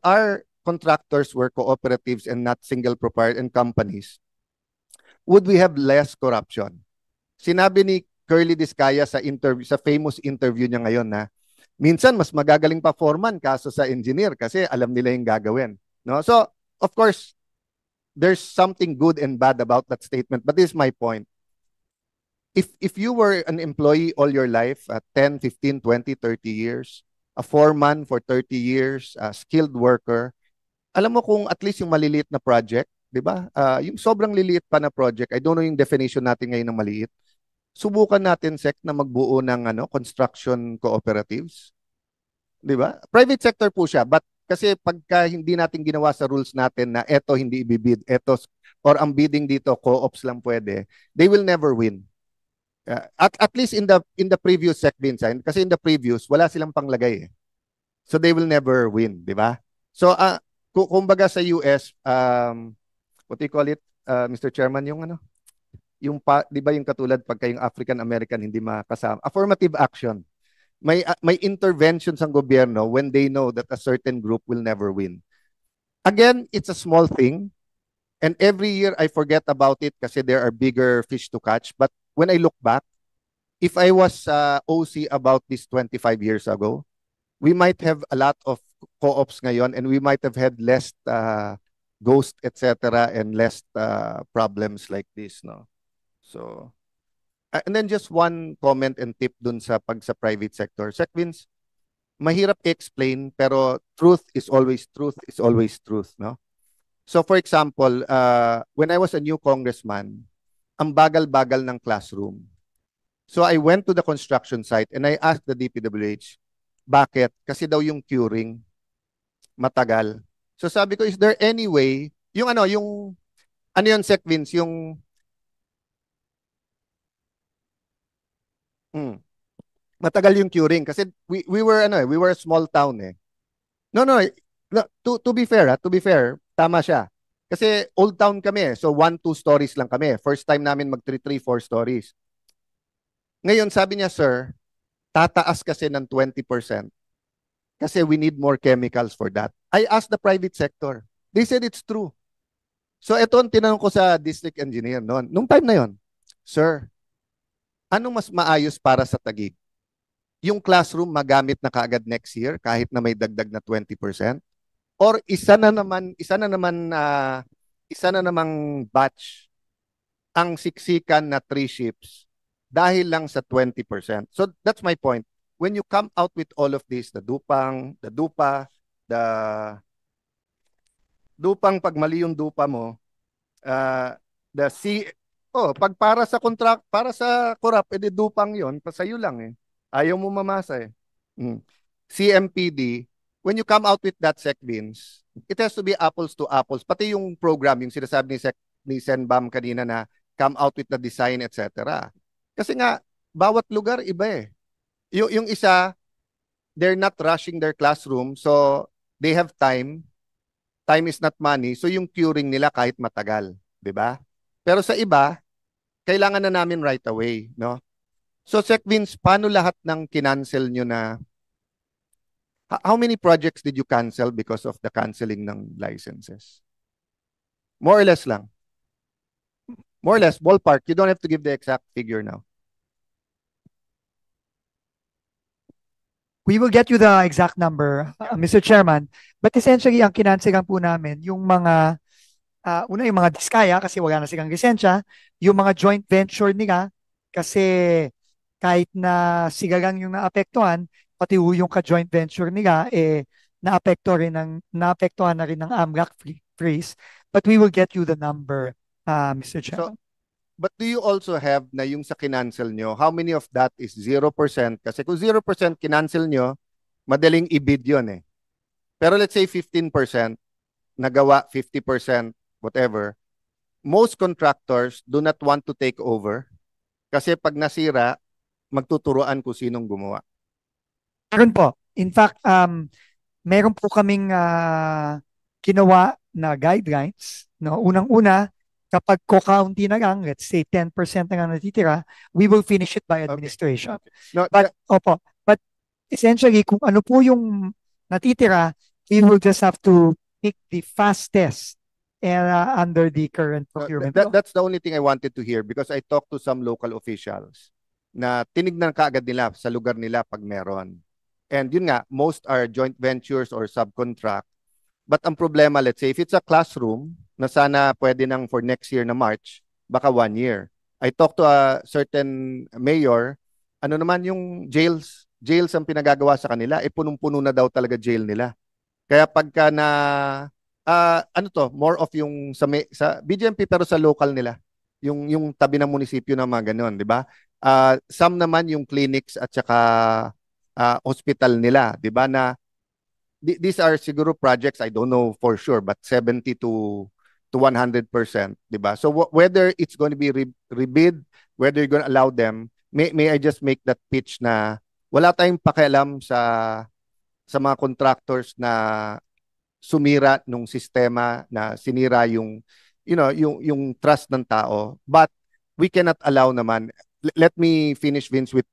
our contractors were cooperatives and not single proprietor and companies, would we have less corruption? Sinabi ni Curly Discaya sa famous interview niya ngayon na minsan mas magagaling pa foreman kaso sa engineer kasi alam nila yung gagawin, no? So, of course, there's something good and bad about that statement, but this is my point. If you were an employee all your life, 10, 15, 20, 30 years, a foreman for 30 years, a skilled worker, alam mo kung at least yung maliliit na project, di ba? Yung sobrang liliit pa na project, I don't know yung definition natin ngayon ng maliit. Subukan natin, Sec, na magbuo ng construction cooperatives. Di ba? Private sector po siya, but kasi pagka hindi natin ginawa sa rules natin na eto hindi ibibid, eto or ang bidding dito co-ops lang pwede, they will never win. At least in the previous Sec Vincent, kasi in the previous wala silang panglagay eh. So they will never win, di ba? So kumbaga sa US, what do you call it, Mr. Chairman, yung di ba yung katulad pagka yung African American hindi makasama, affirmative action. May interventions ang gobyerno when they know that a certain group will never win. Again, it's a small thing. And every year I forget about it kasi there are bigger fish to catch. But when I look back, if I was OC about this 25 years ago, we might have a lot of co-ops ngayon and we might have had less ghost, etc. and less problems like this, no? So, and then just one comment and tip dun sa private sector. Sec Vince, mahirap i-explain pero truth is always truth, no? So for example, when I was a new congressman, ang bagal-bagal ng classroom. So I went to the construction site and I asked the DPWH, bakit? Kasi daw yung curing matagal. So sabi ko, is there any way, yung yun, Sec Vince, yung matagal yung curing kasi we were a small town eh. No, to be fair, tama siya. Kasi old town kami, so 1-2 stories lang kami. First time namin mag 3-4 stories. Ngayon sabi niya, sir, tataas kasi ng 20% kasi we need more chemicals for that. I asked the private sector. They said it's true. So ito ang tinanong ko sa district engineer noon. Nung time na yon, sir, anong mas maayos para sa Taguig? Yung classroom magamit na kaagad next year kahit na may dagdag na 20%? Or isa na namang batch ang siksikan na 3 ships dahil lang sa 20%. So that's my point. When you come out with all of this, the dupang pag mali yung dupa mo, pag para sa contract, para sa corrupt, edi dupang yon, pasayo lang eh. Ayaw mo mamasa eh. CMPD, when you come out with that, Sec Vince, it has to be apples to apples. Pati yung program, yung sinasabi ni Senbam kanina na come out with the design, etc. Kasi nga, bawat lugar iba eh. Yung isa, they're not rushing their classroom, so they have time. Time is not money, so yung curing nila kahit matagal, di ba? Pero sa iba, kailangan na namin right away, no? So, Sec Vince, paano lahat ng kinancel nyo na how many projects did you cancel because of the canceling ng licenses? More or less lang. More or less, ballpark. You don't have to give the exact figure now. We will get you the exact number, Mr. Chairman. But essentially, ang kinansigan po namin, yung mga, yung mga diskaya kasi wala na silang lisensya, yung mga joint venture nila kasi kahit na sila lang yung naapektuhan, pati yung ka-joint venture nila, naapektuhan na rin ng AMRAC freeze, but we will get you the number, Mr. Chairman. But do you also have na yung sa kinancel nyo, how many of that is 0%? Kasi kung 0% kinancel nyo, madaling i-bid yun eh. Pero let's say 15%, nagawa 50%, whatever, most contractors do not want to take over kasi pag nasira, magtuturuan kung sinong gumawa. Meron po. In fact, meron po kaming ginawa na guidelines. No? Unang-una, kapag ko-county na lang, let's say 10% na lang natitira, we will finish it by administration. Okay. No, But essentially, kung ano po yung natitira, we will just have to pick the fastest under the current procurement law. That's the only thing I wanted to hear because I talked to some local officials na tinignan kaagad nila sa lugar nila pag meron. And yun nga, most are joint ventures or subcontract. But ang problema, let's say, if it's a classroom na sana pwede nang for next year na March, baka 1 year. I talked to a certain mayor, ano naman yung jails ang pinagagawa sa kanila, punong-puno na daw talaga jail nila. Kaya pagka na, more of yung sa BGMP pero sa local nila, yung tabi ng munisipyo na mga ganun, di ba? Some naman yung clinics at saka hospital nila, di ba, na these are siguro projects, I don't know for sure, but 70 to 100%, di ba? So whether it's going to be rebid, whether you're going to allow them, may I just make that pitch na wala tayong pakialam sa mga contractors na sumira nung sistema, na sinira yung trust ng tao, but we cannot allow naman. Let me finish, Vince, with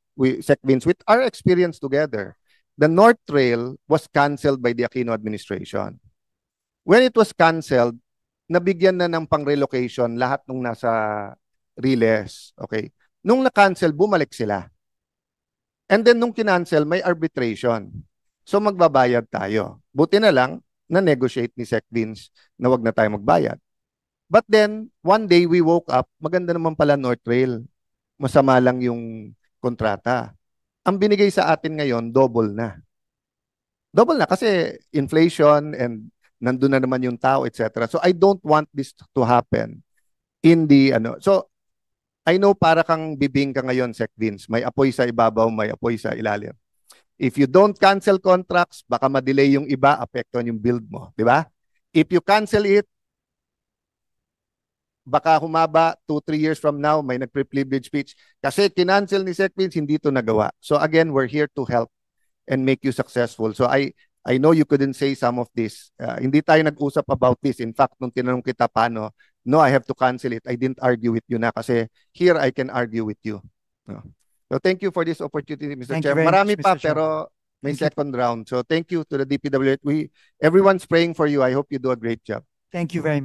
our experience together. The North Trail was canceled by the Aquino administration. When it was canceled, nabigyan na ng pang-relocation lahat nung nasa Riles. Okay? Nung na-cancel, bumalik sila. And then nung kinancel, may arbitration. So magbabayad tayo. Buti na lang, na-negotiate ni Sec Vince na wag na tayo magbayad. But then, one day we woke up, maganda naman pala North Trail. Masama lang yung kontrata. Ang binigay sa atin ngayon, double na. Double na kasi inflation and nandun na naman yung tao, etc. So I don't want this to happen in the So I know para kang bibing ka ngayon, Sec Vince. May apoy sa ibabaw, may apoy sa ilalim. If you don't cancel contracts, baka ma-delay yung iba, apektuhan yung build mo, di ba? If you cancel it, baka humaba 2-3 years from now, may nagpre-privilege speech. Kasi kinancel ni Sec Vince, hindi ito nagawa. So again, we're here to help and make you successful. So I know you couldn't say some of this. Hindi tayo nag-usap about this. In fact, nung tinanong kita paano, no, I have to cancel it. I didn't argue with you na kasi here I can argue with you. No. So thank you for this opportunity, Mr. Chair. Marami pa, pero may second round. So thank you to the DPWH. Everyone's praying for you. I hope you do a great job. Thank you very much.